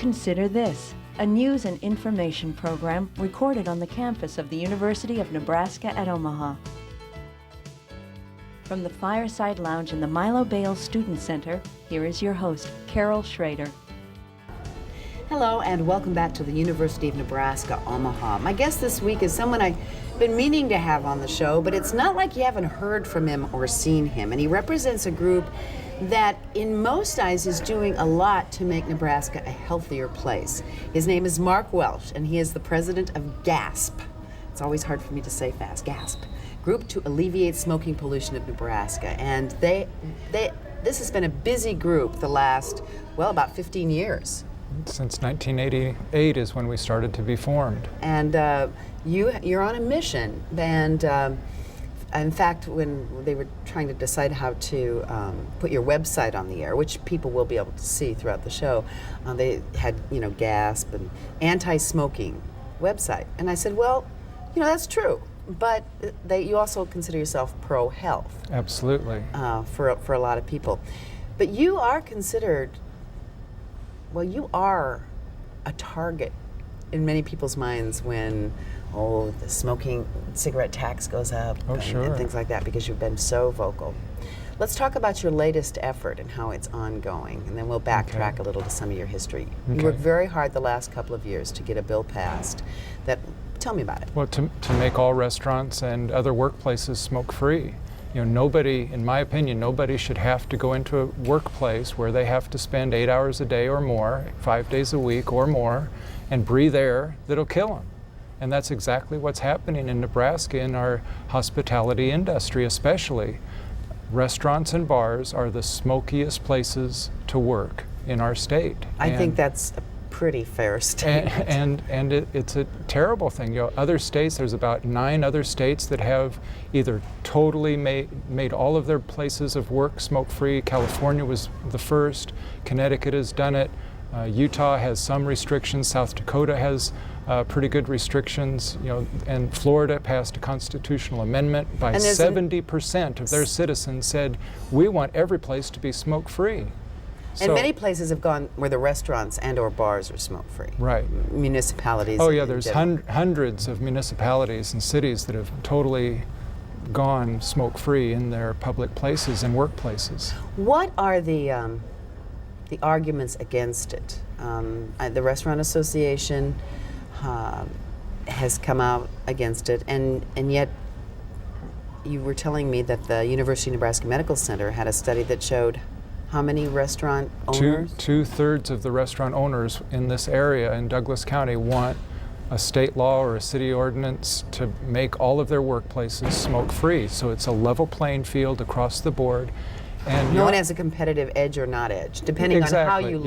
Consider This, a news and information program recorded on the campus of the University of Nebraska at Omaha. From the Fireside Lounge in the Milo Bales Student Center, here is your host, Carol Schrader. Hello and welcome back to the University of Nebraska, Omaha. My guest this week is someone I've been meaning to have on the show, but it's not like you haven't heard from him or seen him. And he represents a group that in most eyes is doing a lot to make Nebraska a healthier place. His name is Mark Welch, and he is the president of GASP. It's always hard for me to say fast, GASP. Group to Alleviate Smoking Pollution of Nebraska. And this has been a busy group the last, well, about 15 years. Since 1988 is when we started to be formed. And you're on a mission. And in fact, when they were trying to decide how to put your website on the air, which people will be able to see throughout the show, they had, GASP and anti-smoking website. And I said, well, that's true. But you also consider yourself pro-health. Absolutely. For a lot of people. But you are considered, you are a target in many people's minds when, the smoking cigarette tax goes up and things like that, because you've been so vocal. Let's talk about your latest effort and how it's ongoing, and then we'll backtrack a little to some of your history. You worked very hard the last couple of years to get a bill passed. Tell me about it. Well, to make all restaurants and other workplaces smoke-free. Nobody, in my opinion, nobody should have to go into a workplace where they have to spend 8 hours a day or more, 5 days a week or more, and breathe air that'll kill them. And that's exactly what's happening in Nebraska in our hospitality industry especially. Restaurants and bars are the smokiest places to work in our state. I think that's a pretty fair statement. And it's a terrible thing. Other states, there's about 9 other states that have either totally made all of their places of work smoke-free. California was the first. Connecticut has done it. Utah has some restrictions. South Dakota has pretty good restrictions. And Florida passed a constitutional amendment by 70% of their citizens said, we want every place to be smoke-free. And many places have gone where the restaurants and or bars are smoke-free. Right. Municipalities. Oh yeah, there's hundreds of municipalities and cities that have totally gone smoke-free in their public places and workplaces. What are the arguments against it? The Restaurant Association has come out against it, and yet you were telling me that the University of Nebraska Medical Center had a study that showed how many restaurant owners? Two-thirds of the restaurant owners in this area in Douglas County want a state law or a city ordinance to make all of their workplaces smoke-free. So it's a level playing field across the board. And no one has a competitive edge or not edge, depending on how you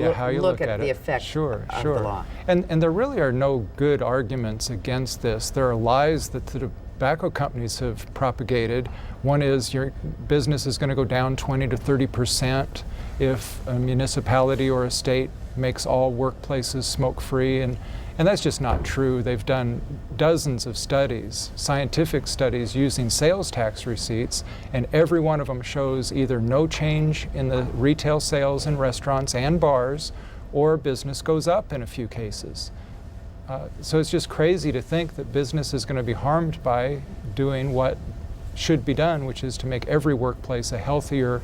look at the effect of the law. And there really are no good arguments against this. There are lies that the tobacco companies have propagated. One is your business is going to go down 20 to 30% if a municipality or a state makes all workplaces smoke-free, and that's just not true. They've done dozens of studies, scientific studies using sales tax receipts, and every one of them shows either no change in the retail sales in restaurants and bars, or business goes up in a few cases. So it's just crazy to think that business is going to be harmed by doing what should be done, which is to make every workplace a healthier,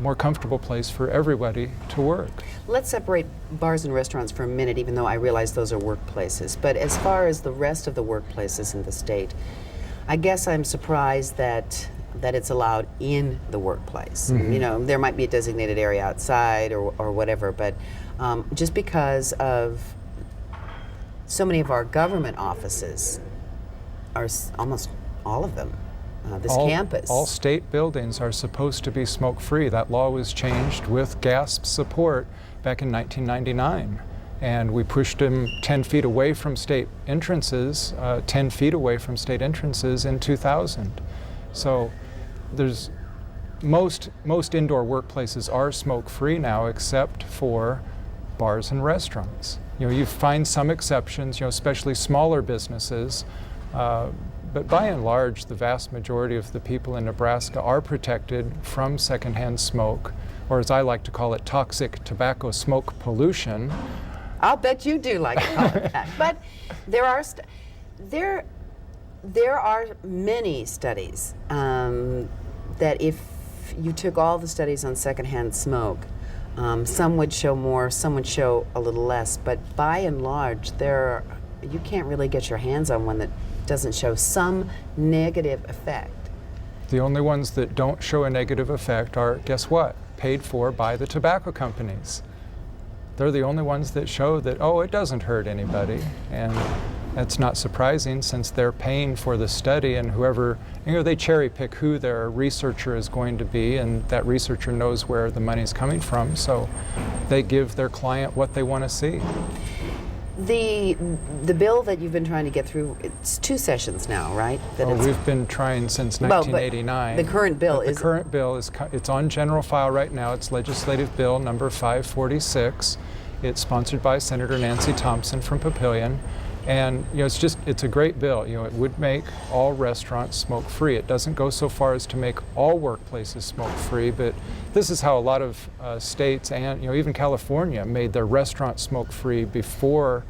more comfortable place for everybody to work. Let's separate bars and restaurants for a minute, even though I realize those are workplaces. But as far as the rest of the workplaces in the state, I guess I'm surprised that it's allowed in the workplace. Mm-hmm. There might be a designated area outside or whatever, but just because of so many of our government offices are almost all of them. Campus. All state buildings are supposed to be smoke-free. That law was changed with GASP support back in 1999. And we pushed them 10 feet away from state entrances, 10 feet away from state entrances in 2000. So there's most indoor workplaces are smoke-free now, except for bars and restaurants. You find some exceptions, especially smaller businesses. But by and large, the vast majority of the people in Nebraska are protected from secondhand smoke, or as I like to call it, toxic tobacco smoke pollution. I'll bet you do like a collar pack. But there are there are many studies that if you took all the studies on secondhand smoke, some would show more, some would show a little less. But by and large, you can't really get your hands on one that doesn't show some negative effect. The only ones that don't show a negative effect are, guess what? Paid for by the tobacco companies. They're the only ones that show that, oh, it doesn't hurt anybody. And that's not surprising since they're paying for the study, and whoever, they cherry pick who their researcher is going to be, and that researcher knows where the money's coming from, so they give their client what they want to see. The bill that you've been trying to get through, it's 2 sessions now, right? We've been trying since 1989. The current bill is... The current bill it's on general file right now. It's legislative bill number 546. It's sponsored by Senator Nancy Thompson from Papillion. And it's a great bill. It would make all restaurants smoke-free. It doesn't go so far as to make all workplaces smoke-free, but this is how a lot of states and even California made their restaurants smoke-free before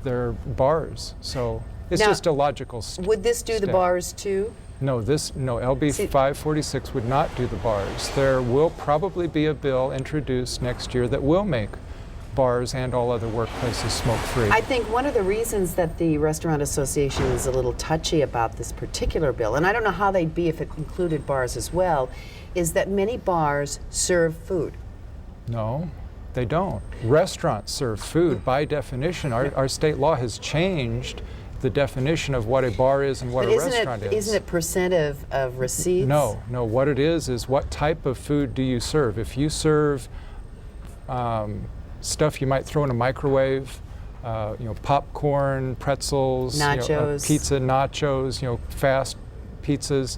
their bars. So it's just a logical step. Would this do the bars too? No, LB 546 would not do the bars. There will probably be a bill introduced next year that will make bars and all other workplaces smoke-free. I think one of the reasons that the Restaurant Association is a little touchy about this particular bill, and I don't know how they'd be if it included bars as well, is that many bars serve food. No, they don't. Restaurants serve food by definition. Our state law has changed the definition of what a bar is and what a restaurant is. Isn't it percent of receipts? No, what it is what type of food do you serve? If you serve stuff you might throw in a microwave, popcorn, pretzels, nachos, pizza, nachos, fast pizzas,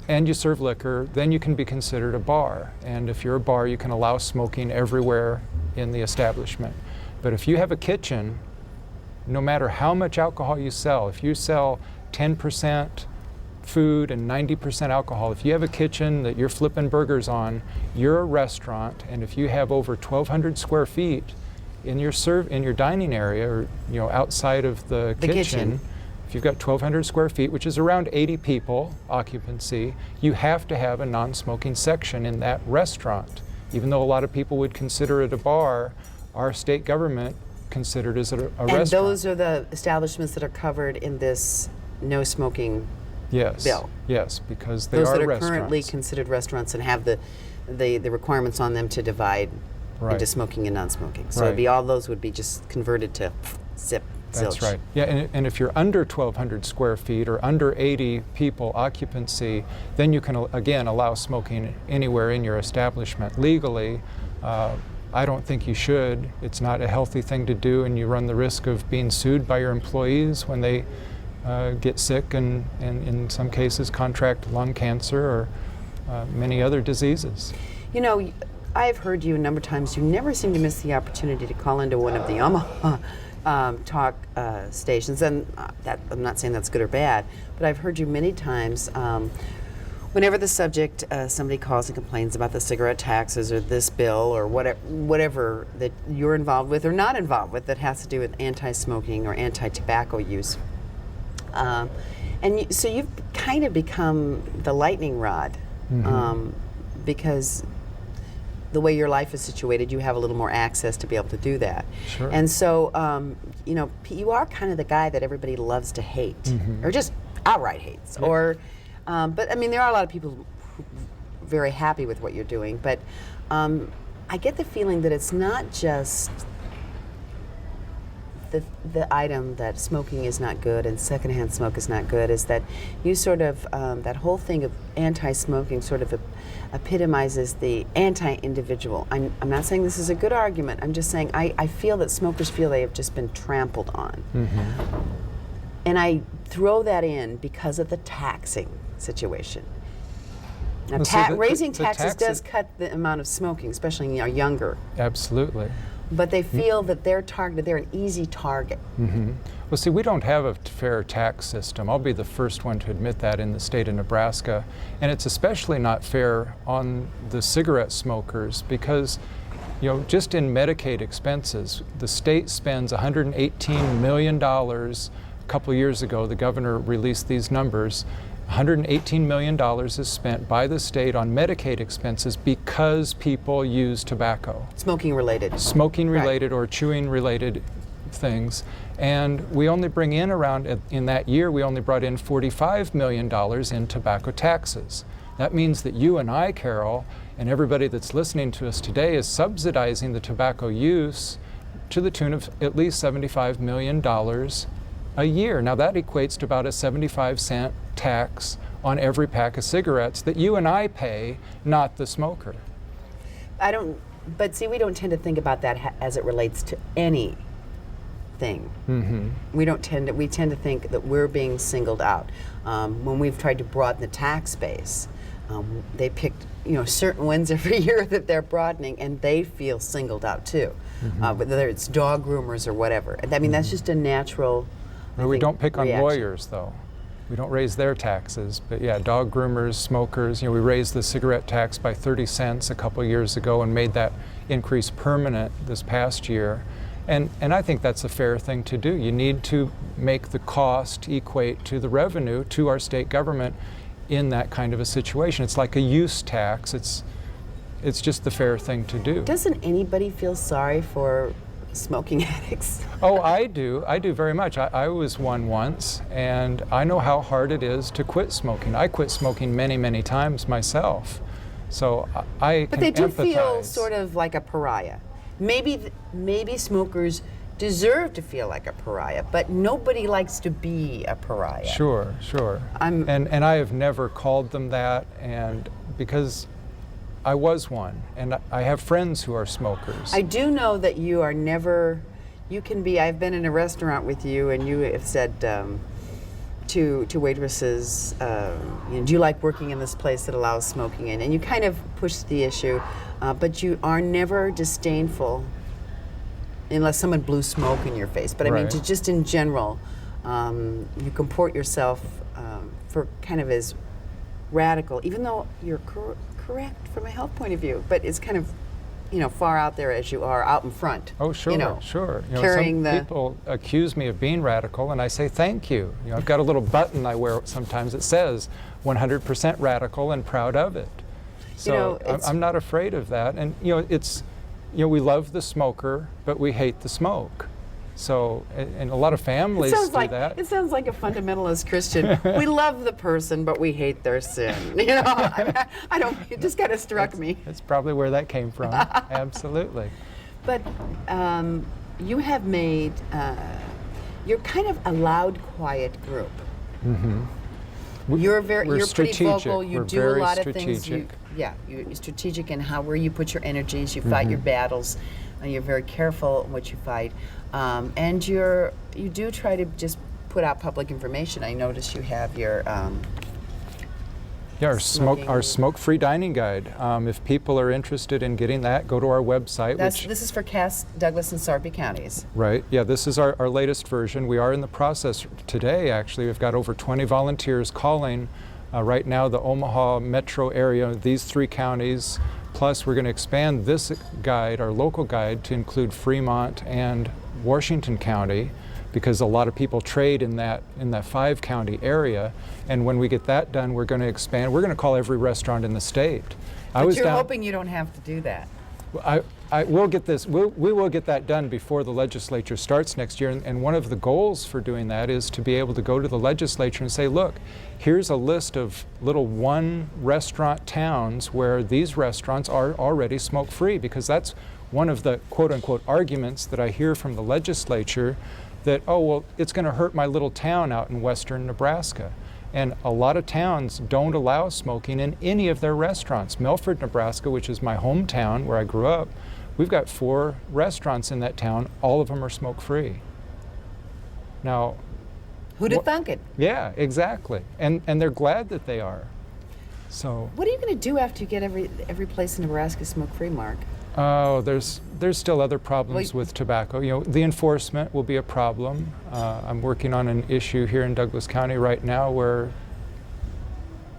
and you serve liquor, then you can be considered a bar. And if you're a bar, you can allow smoking everywhere in the establishment. But if you have a kitchen, no matter how much alcohol you sell, if you sell 10% food and 90% alcohol, if you have a kitchen that you're flipping burgers on, you're a restaurant, and if you have over 1,200 square feet in your dining area, or outside of the kitchen, if you've got 1,200 square feet, which is around 80 people occupancy, you have to have a non-smoking section in that restaurant. Even though a lot of people would consider it a bar, our state government considered it a restaurant. And those are the establishments that are covered in this no smoking bill? Yes, because they are restaurants. Those that are currently considered restaurants and have the requirements on them to divide into smoking and non-smoking. So all those would be just converted to zilch. That's right. Yeah, and if you're under 1,200 square feet or under 80 people occupancy, then you can, again, allow smoking anywhere in your establishment. Legally, I don't think you should. It's not a healthy thing to do, and you run the risk of being sued by your employees when they get sick and in some cases contract lung cancer or many other diseases. I've heard you a number of times. You never seem to miss the opportunity to call into one of the Omaha talk stations, and I'm not saying that's good or bad, but I've heard you many times. Whenever the subject, somebody calls and complains about the cigarette taxes or this bill or whatever that you're involved with or not involved with that has to do with anti-smoking or anti-tobacco use. So you've kind of become the lightning rod, because the way your life is situated, you have a little more access to be able to do that. Sure. And so, you are kind of the guy that everybody loves to hate, or just outright hates. Yeah. Or, but I mean, there are a lot of people who are very happy with what you're doing. But I get the feeling that it's not just the item that smoking is not good and secondhand smoke is not good, is that you sort of, that whole thing of anti-smoking sort of epitomizes the anti-individual. I'm not saying this is a good argument. I'm just saying I feel that smokers feel they have just been trampled on. And I throw that in because of the taxing situation. Now, raising taxes does cut the amount of smoking, especially younger. Absolutely. But they feel that they're an easy target. Well, see, we don't have a fair tax system. I'll be the first one to admit that in the state of Nebraska. And it's especially not fair on the cigarette smokers because Just in Medicaid expenses, the state spends $118 million. A couple of years ago, the governor released these numbers. $118 million is spent by the state on Medicaid expenses because people use tobacco. Smoking related. Smoking related or chewing related things. And we only bring in in that year, we only brought in $45 million in tobacco taxes. That means that you and I, Carol, and everybody that's listening to us today is subsidizing the tobacco use to the tune of at least $75 million a year. Now that equates to about a 75-cent tax on every pack of cigarettes that you and I pay, not the smoker. But see, we don't tend to think about that as it relates to anything. Mm-hmm. We tend to think that we're being singled out. When we've tried to broaden the tax base, they picked certain ones every year that they're broadening, and they feel singled out too. Mm-hmm. Whether it's dog groomers or whatever. I mean, that's just a natural. We don't pick on reaction. lawyers, though. We don't raise their taxes, but yeah, dog groomers, smokers. We raised the cigarette tax by 30 cents a couple years ago and made that increase permanent this past year. And I think that's a fair thing to do. You need to make the cost equate to the revenue to our state government in that kind of a situation. It's like a use tax. It's just the fair thing to do. Doesn't anybody feel sorry for smoking addicts? Oh, I do very much. I was one once, and I know how hard it is to quit smoking. I quit smoking many, many times myself. So I But can they do empathize. feel sort of like a pariah. Maybe smokers deserve to feel like a pariah, but nobody likes to be a pariah. Sure. And I have never called them that, and because I was one, and I have friends who are smokers. I do know that you are never, I've been in a restaurant with you and you have said to waitresses, do you like working in this place that allows smoking in? And you kind of push the issue, but you are never disdainful unless someone blew smoke in your face. But I mean, Right. just in general, you comport yourself for kind of as radical, even though you're correct from a health point of view, but it's kind of, far out there as you are out in front. Oh, sure, sure. Carrying some people accuse me of being radical, and I say thank you. I've got a little button I wear sometimes that says 100% radical and proud of it. So I'm not afraid of that. And we love the smoker, but we hate the smoke. So, and a lot of families do that. It sounds like a fundamentalist Christian. We love the person, but we hate their sin. I don't. It just kind of struck me. That's probably where that came from. Absolutely. But you have made. You're kind of a loud, quiet group. Mm-hmm. You're We're pretty vocal. You We're do very a lot of strategic. things. You're strategic in where you put your energies. You fight your battles. And you're very careful in what you fight, and you do try to just put out public information. I noticed you have your our smoke-free dining guide. If people are interested in getting that, go to our website. This is for Cass, Douglas, and Sarpy counties. Right. Yeah. This is our latest version. We are in the process today. Actually, we've got over 20 volunteers calling. Right now, the Omaha metro area, these 3 counties. Plus, we're going to expand this guide, our local guide, to include Fremont and Washington County, because a lot of people trade in that 5-county area. And when we get that done, we're going to expand. We're going to call every restaurant in the state. But you're hoping you don't have to do that. I will get this. We will get that done before the legislature starts next year. And one of the goals for doing that is to be able to go to the legislature and say, look, here's a list of little 1-restaurant towns where these restaurants are already smoke-free, because that's one of the quote-unquote arguments that I hear from the legislature, that, oh, well, it's going to hurt my little town out in western Nebraska. And a lot of towns don't allow smoking in any of their restaurants. Milford, Nebraska, which is my hometown where I grew up, we've got 4 restaurants in that town. All of them are smoke-free. Now, who'd have thunk it? Yeah, exactly. And they're glad that they are. So. What are you going to do after you get every place in Nebraska smoke-free, Mark? Oh, there's still other problems with tobacco. The enforcement will be a problem. I'm working on an issue here in Douglas County right now where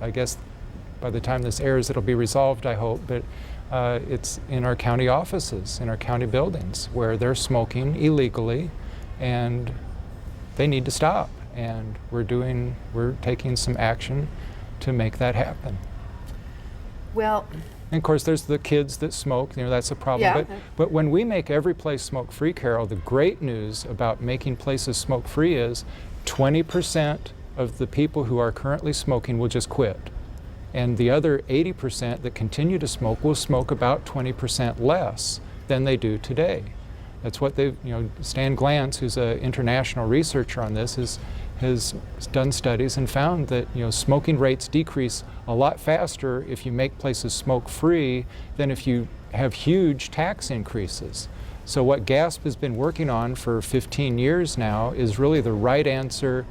I guess by the time this airs it'll be resolved, I hope. But It's in our county offices, in our county buildings, where they're smoking illegally, and they need to stop. And we're taking some action to make that happen. Well, and of course, there's the kids that smoke. That's a problem. Yeah. But when we make every place smoke-free, Carol, the great news about making places smoke-free is 20% of the people who are currently smoking will just quit. And the other 80% that continue to smoke will smoke about 20% less than they do today. That's what Stan Glantz, who's an international researcher on this, has done studies and found that smoking rates decrease a lot faster if you make places smoke-free than if you have huge tax increases. So what GASP has been working on for 15 years now is really the right answer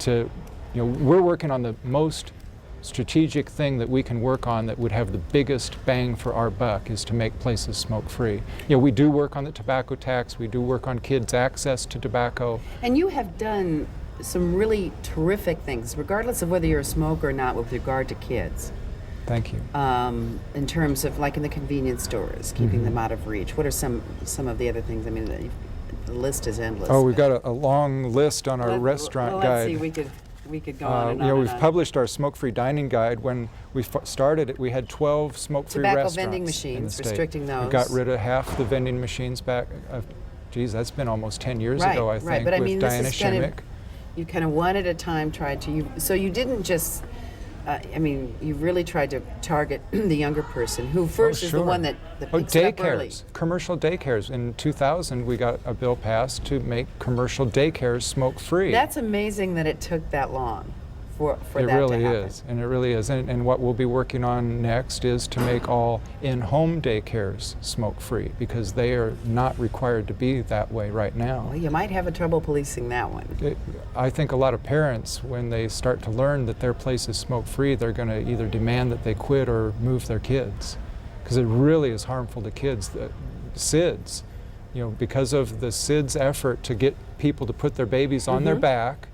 to, we're working on the most strategic thing that we can work on that would have the biggest bang for our buck, is to make places smoke-free. We do work on the tobacco tax, we do work on kids' access to tobacco. and you have done some really terrific things, regardless of whether you're a smoker or not, with regard to kids. Thank you. In terms of, like, in the convenience stores, keeping them out of reach. What are some of the other things? I mean, the list is endless. Oh, we've got a long list on our restaurant guide. Let's see, we could go on and on. We've published our smoke-free dining guide. When we started it, we had 12 smoke-free Tobacco restaurants vending in the machines, state. restricting those. We got rid of half the vending machines back. Geez, that's been almost 10 years Right, ago, I right. think, But I with mean, this Diana is kind of- Shimmick. You kind of one at a time tried to, so you didn't just, you really tried to target the younger person, who first is the sure. one that picks it up early. Daycares, commercial daycares. In 2000, we got a bill passed to make commercial daycares smoke-free. That's amazing that it took that long for It that really to happen. is, and it really is. And what we'll be working on next is to make all in-home daycares smoke-free, because they are not required to be that way right now. Well, you might have a trouble policing that one. I think a lot of parents, when they start to learn that their place is smoke-free, they're going to either demand that they quit or move their kids, because it really is harmful to kids. The SIDS, because of the SIDS effort to get people to put their babies on their back,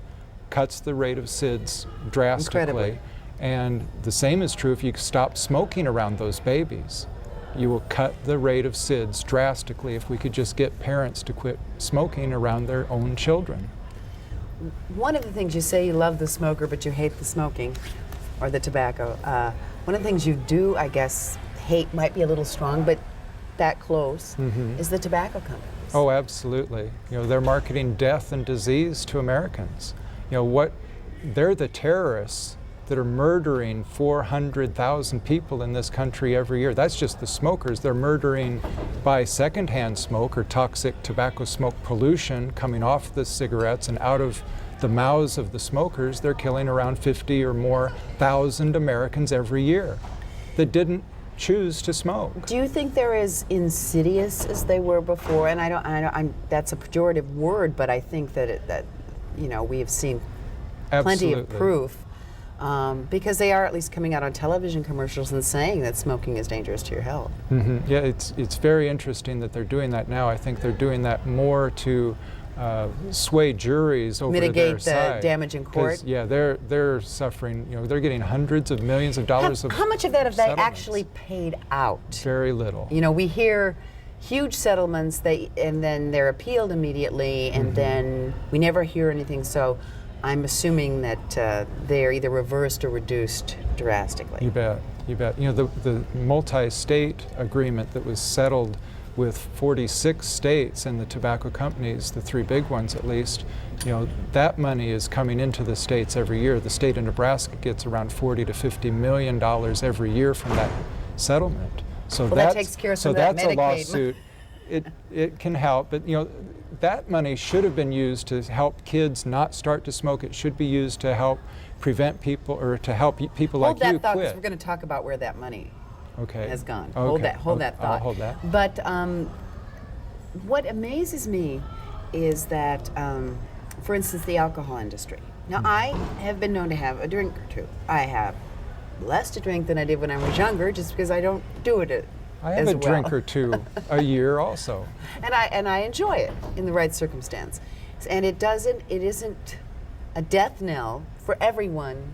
cuts the rate of SIDS drastically. Incredibly. And the same is true if you stop smoking around those babies. You will cut the rate of SIDS drastically if we could just get parents to quit smoking around their own children. One of the things you say, you love the smoker, but you hate the smoking or the tobacco. One of the things you do, I guess, hate might be a little strong, but that close, is the tobacco companies. Oh, absolutely. They're marketing death and disease to Americans. They're the terrorists that are murdering 400,000 people in this country every year. That's just the smokers. They're murdering by secondhand smoke or toxic tobacco smoke pollution coming off the cigarettes and out of the mouths of the smokers. They're killing around 50 or more thousand Americans every year that didn't choose to smoke. Do you think they're as insidious as they were before? And that's a pejorative word, but I think that we have seen plenty of proof, because they are at least coming out on television commercials and saying that smoking is dangerous to your health. Yeah, it's very interesting that they're doing that now. I think they're doing that more to sway juries over Mitigate their the side. damage in court? 'Cause, yeah, they're suffering. They're getting hundreds of millions of dollars of How much of that have they settlements. actually paid out? Very little. We hear huge settlements, and then they're appealed immediately, and then we never hear anything. So I'm assuming that they're either reversed or reduced drastically. You bet. The multi-state agreement that was settled with 46 states and the tobacco companies, the three big ones at least, that money is coming into the states every year. The state of Nebraska gets around $40 to $50 million every year from that settlement. So that takes care of some of that that's a Medicaid. lawsuit. It can help, but that money should have been used to help kids not start to smoke. It should be used to help prevent people, or to help people like you Hold that thought, because quit. we're going to talk about where that money Okay. has gone. Okay. Hold that thought. I'll hold that. But what amazes me is that, for instance, the alcohol industry. Now, I have been known to have a drink or two. I have less to drink than I did when I was younger, just because I don't do it I have as a well. drink or two a year also. And I enjoy it in the right circumstance. And it isn't a death knell for everyone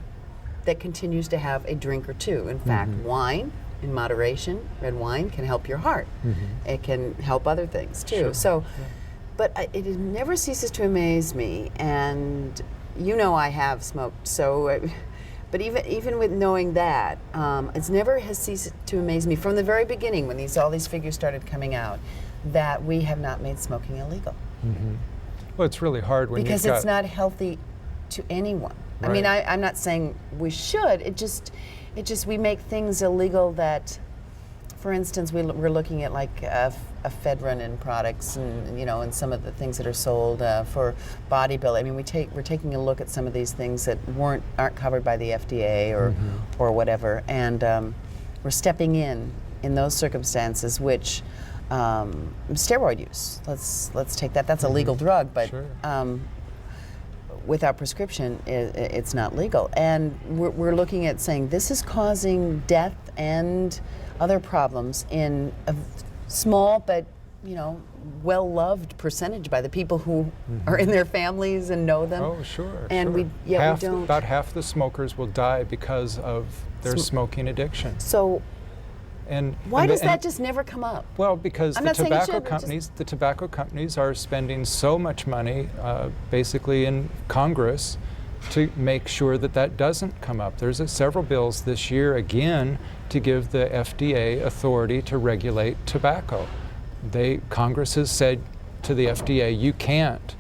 that continues to have a drink or two. In fact, wine in moderation. Red wine can help your heart. It can help other things too. Sure. So, but it never ceases to amaze me, and you know I have smoked, so. But even with knowing that, it's never has ceased to amaze me from the very beginning when all these figures started coming out that we have not made smoking illegal. Well, it's really hard when Because you've got, it's not healthy to anyone. I mean, Right. I'm not saying we should. It just we make things illegal that, for instance, we're looking at like ephedrine in products, and and some of the things that are sold for bodybuilding. I mean, we're taking a look at some of these things that aren't covered by the FDA or whatever, and we're stepping in those circumstances, which. Steroid use. Let's take that. That's a legal drug, but Sure. Without prescription, it's not legal. And we're looking at saying this is causing death and other problems in a small but well-loved percentage by the people who are in their families and know them. Oh, sure. And sure. we don't. About half the smokers will die because of their smoking addiction. So And why and does the- that and- just never come up? Well, because I'm the not saying it tobacco should, but just- companies, the tobacco companies are spending so much money, basically in Congress, to make sure that that doesn't come up. There's several bills this year again to give the FDA authority to regulate tobacco. Congress has said to the FDA, you can't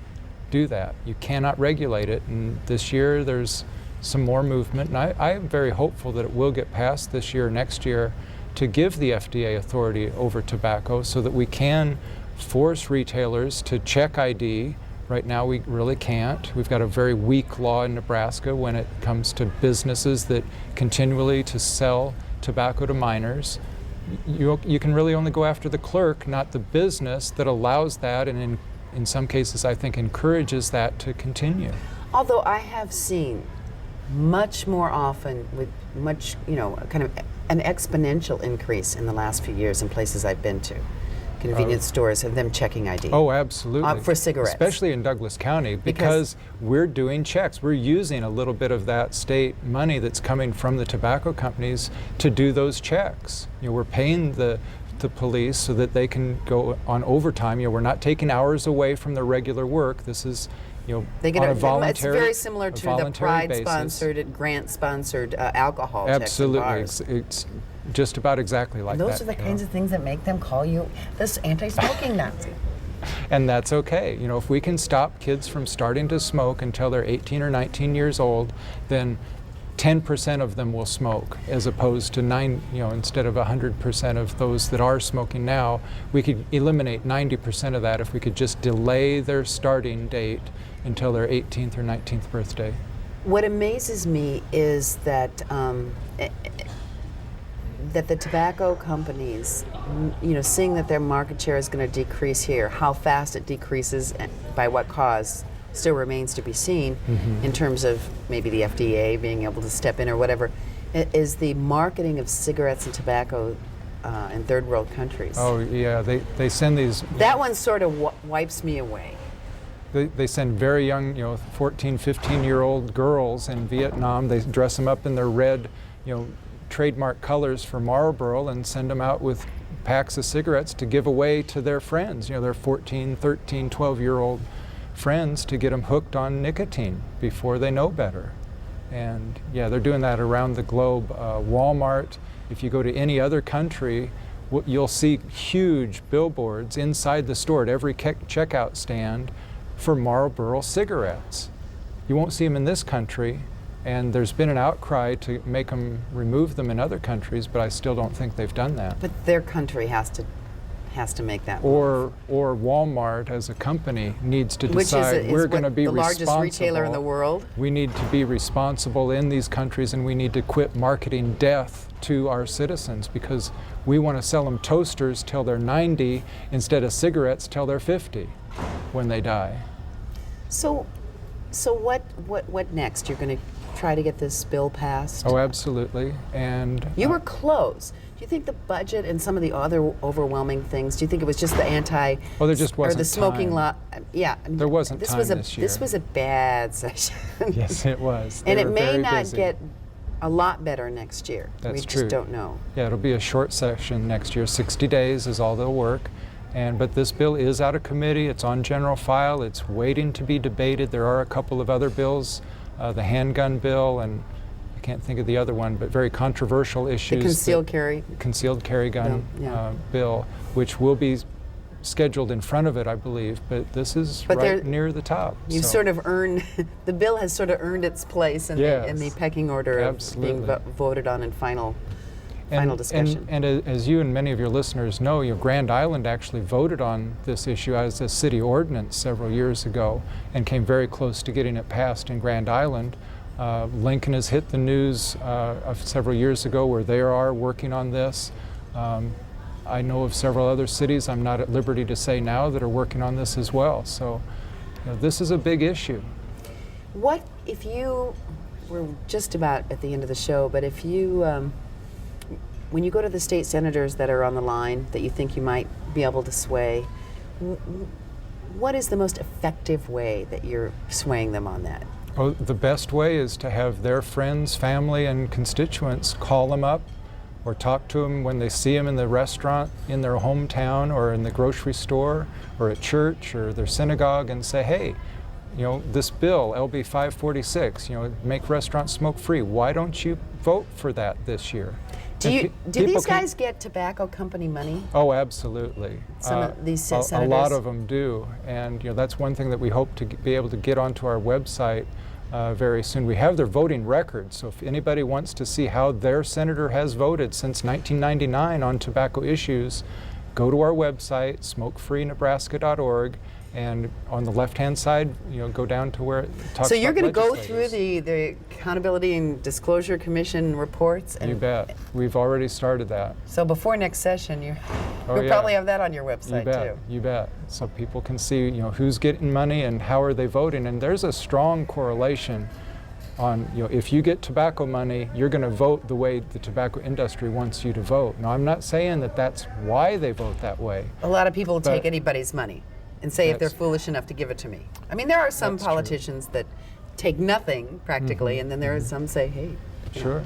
do that. You cannot regulate it. And this year there's some more movement, and I am very hopeful that it will get passed this year, next year, to give the FDA authority over tobacco so that we can force retailers to check ID. Right now we really can't. We've got a very weak law in Nebraska when it comes to businesses that continually to sell tobacco to minors. You can really only go after the clerk, not the business that allows that, and in some cases I think encourages that to continue. Although I have seen much more often with much, kind of an exponential increase in the last few years in places I've been to. Convenience stores of them checking ID. Oh, absolutely. For cigarettes. Especially in Douglas County, because we're doing checks. We're using a little bit of that state money that's coming from the tobacco companies to do those checks. We're paying the police so that they can go on overtime. We're not taking hours away from their regular work. This is They get on a voluntary, it's very similar to the voluntary basis. Pride-sponsored, grant-sponsored alcohol checks in Absolutely. bars. It's just about exactly like that. Those are the kinds of things that make them call you this anti-smoking Nazi. And that's okay. If we can stop kids from starting to smoke until they're 18 or 19 years old, then 10% of them will smoke, as opposed to instead of 100% of those that are smoking now, we could eliminate 90% of that if we could just delay their starting date until their 18th or 19th birthday. What amazes me is that that the tobacco companies, seeing that their market share is going to decrease here, how fast it decreases and by what cause still remains to be seen in terms of maybe the FDA being able to step in or whatever, is the marketing of cigarettes and tobacco in third world countries. Oh yeah, they send these. That one sort of wipes me away. They send very young, 14, 15-year-old girls in Vietnam. They dress them up in their red, trademark colors for Marlboro and send them out with packs of cigarettes to give away to their friends, their 14, 13, 12-year-old friends, to get them hooked on nicotine before they know better. And yeah, they're doing that around the globe. Walmart, if you go to any other country, you'll see huge billboards inside the store at every checkout stand for Marlboro cigarettes. You won't see them in this country, and there's been an outcry to make them remove them in other countries, but I still don't think they've done that. But their country has to make that Or Walmart as a company needs to Which decide is we're going to be the responsible. largest retailer in the world. We need to be responsible in these countries, and we need to quit marketing death to our citizens, because we want to sell them toasters till they're 90 instead of cigarettes till they're 50 when they die. So what next? You're going to try to get this bill passed? Oh, absolutely. And You were close. Do you think the budget and some of the other overwhelming things, do you think it was just the Well, there just or wasn't the smoking time. law? Yeah. There wasn't this time was this year. This was a bad session. Yes, it was. And They it were may very not busy. get a lot better next year. That's we true. just don't know. Yeah, it'll be a short session next year. 60 days is all they'll work. But this bill is out of committee. It's on general file. It's waiting to be debated. There are a couple of other bills, the handgun bill, and I can't think of the other one, but very controversial issues. The concealed carry gun bill, yeah. Bill, which will be scheduled in front of it, I believe. But this is right near the top. You've sort of earned, the bill has sort of earned its place in, in the pecking order of being voted on in final discussion. And as you and many of your listeners know, Grand Island actually voted on this issue as a city ordinance several years ago and came very close to getting it passed in Grand Island. Lincoln has hit the news several years ago where they are working on this. I know of several other cities, I'm not at liberty to say now, that are working on this as well. So this is a big issue. What if you, we're just about at the end of the show, but if you, when you go to the state senators that are on the line that you think you might be able to sway, what is the most effective way that you're swaying them on that? Oh, the best way is to have their friends, family, and constituents call them up or talk to them when they see them in the restaurant in their hometown or in the grocery store or at church or their synagogue and say, hey, this bill, LB 546, make restaurants smoke-free. Why don't you vote for that this year? Do these guys get tobacco company money? Oh, absolutely. Some of these senators? A lot of them do. And that's one thing that we hope to be able to get onto our website very soon. We have their voting records, so if anybody wants to see how their senator has voted since 1999 on tobacco issues, go to our website, smokefreenebraska.org, and on the left-hand side, go down to where it talks about So you're going to go legislators. through the Accountability and Disclosure Commission reports? You bet. We've already started that. So before next session, you'll probably have that on your website too. You bet. So people can see, who's getting money and how are they voting. And there's a strong correlation on, if you get tobacco money, you're going to vote the way the tobacco industry wants you to vote. Now, I'm not saying that that's why they vote that way. A lot of people take anybody's money and say if they're foolish enough to give it to me. I mean, there are some politicians that take nothing practically, and then there are some say, hey. Sure.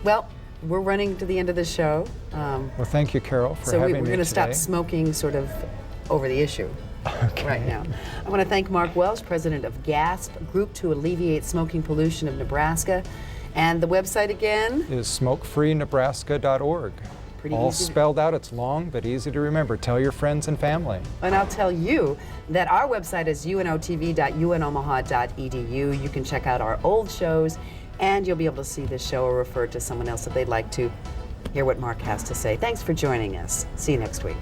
Well, we're running to the end of the show. Well, thank you, Carol, for having me So we're going to stop today. smoking sort of over the issue right now. I want to thank Mark Welsh, president of GASP, Group to Alleviate Smoking Pollution of Nebraska. And the website again? Is smokefreenebraska.org. All easy spelled out. It's long, but easy to remember. Tell your friends and family. And I'll tell you that our website is unotv.unomaha.edu. You can check out our old shows, and you'll be able to see this show or refer to someone else if they'd like to hear what Mark has to say. Thanks for joining us. See you next week.